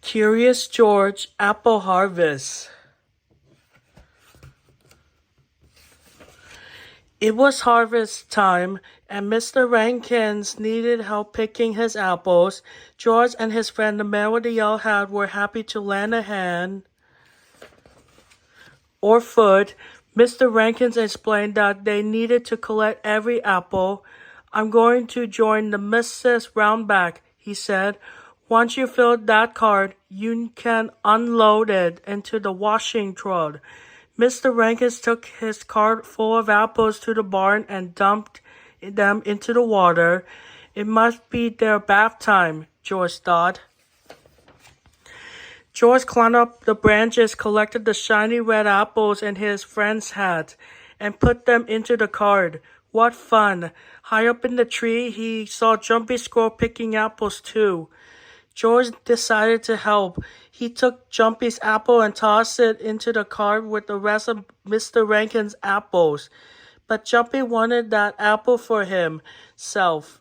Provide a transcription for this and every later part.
Curious George Apple Harvest. It was harvest time, and Mr. Rankins needed help picking his apples. George and his friend the man with the yellow hat were happy to lend a hand or foot. Mr. Rankins explained that they needed to collect every apple. "I'm going to join the Mrs. Roundback," he said. "Once you fill that cart, you can unload it into the washing trough." Mr. Rankins took his cart full of apples to the barn and dumped them into the water. It must be their bath time, George thought. George climbed up the branches, collected the shiny red apples in his friend's hat, and put them into the cart. What fun! High up in the tree, he saw Jumpy Squirrel picking apples too. George decided to help. He took Jumpy's apple and tossed it into the cart with the rest of Mr. Rankin's apples. But Jumpy wanted that apple for himself.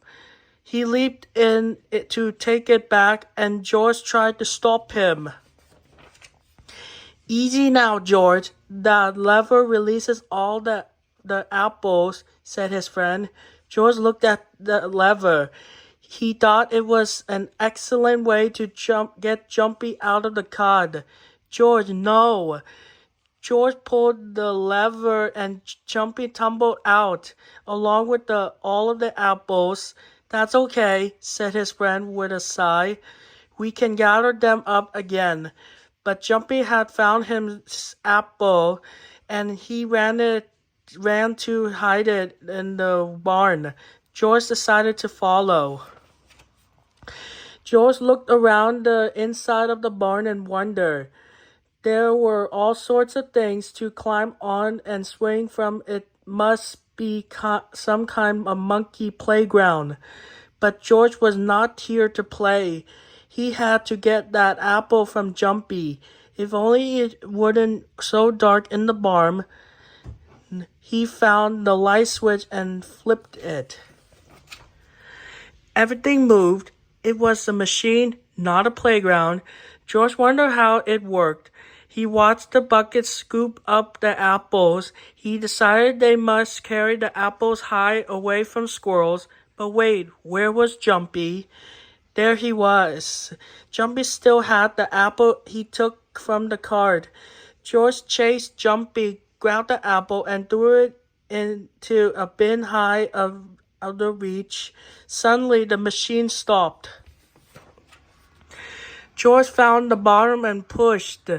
He leaped in to take it back, and George tried to stop him. "Easy now, George. That lever releases all the apples," said his friend. George looked at the lever. He thought it was an excellent way to get Jumpy out of the cart. "George, no!" George pulled the lever and Jumpy tumbled out, along with all of the apples. "That's okay," said his friend with a sigh. "We can gather them up again." But Jumpy had found his apple, and he ran to hide it in the barn. George decided to follow. George looked around the inside of the barn and wondered. There were all sorts of things to climb on and swing from. It must be some kind of monkey playground. But George was not here to play. He had to get that apple from Jumpy. If only it wasn't so dark in the barn. He found the light switch and flipped it. Everything moved. It was a machine, not a playground. George wondered how it worked. He watched the bucket scoop up the apples. He decided they must carry the apples high away from squirrels. But wait, where was Jumpy? There he was. Jumpy still had the apple he took from the cart. George chased Jumpy, grabbed the apple, and threw it into a bin high out of reach. Suddenly, the machine stopped. George found the bottom and pushed.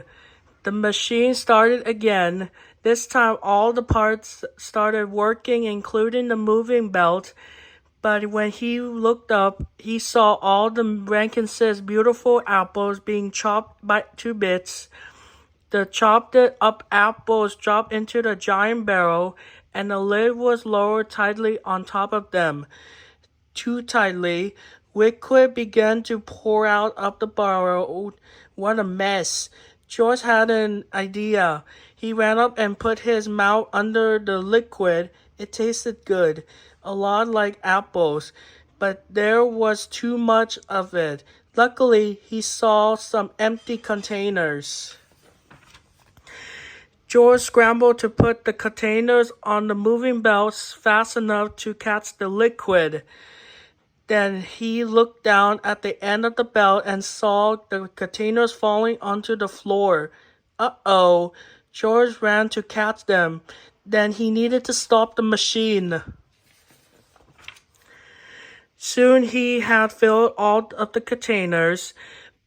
The machine started again. This time, all the parts started working, including the moving belt. But when he looked up, he saw all the Rankin's beautiful apples being chopped to bits. The chopped up apples dropped into the giant barrel, and the lid was lowered tightly on top of them. Too tightly, liquid began to pour out of the barrel. What a mess! George had an idea. He ran up and put his mouth under the liquid. It tasted good, a lot like apples, but there was too much of it. Luckily, he saw some empty containers. George scrambled to put the containers on the moving belts fast enough to catch the liquid. Then he looked down at the end of the belt and saw the containers falling onto the floor. Uh-oh! George ran to catch them. Then he needed to stop the machine. Soon he had filled all of the containers,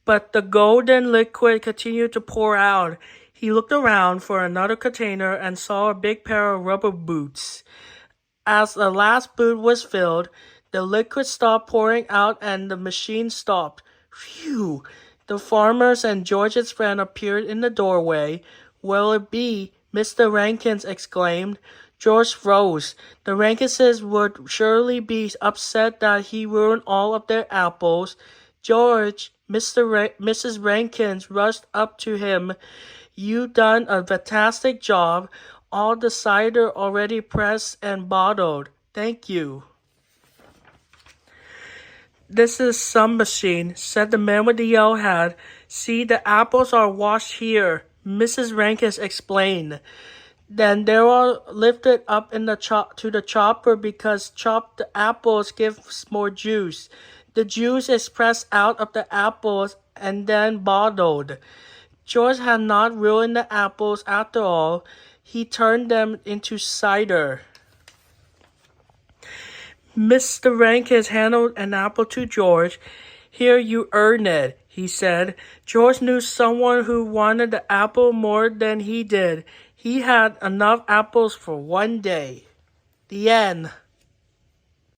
but the golden liquid continued to pour out. He looked around for another container and saw a big pair of rubber boots. As the last boot was filled, the liquid stopped pouring out and the machine stopped. Phew! The farmers and George's friend appeared in the doorway. "Will it be?" Mr. Rankins exclaimed. George froze. The Rankinses would surely be upset that he ruined all of their apples. "George," Mrs. Rankins rushed up to him. "You done a fantastic job. All the cider already pressed and bottled. Thank you." "This is some machine," said the man with the yellow hat. "See, the apples are washed here," Mrs. Rankins explained. Then they were lifted up in the to the chopper because chopped apples give more juice. The juice is pressed out of the apples and then bottled. George had not ruined the apples after all. He turned them into cider. Mr. Rankins handed an apple to George. "Here, you earn it," he said. George knew someone who wanted the apple more than he did. He had enough apples for one day. The end.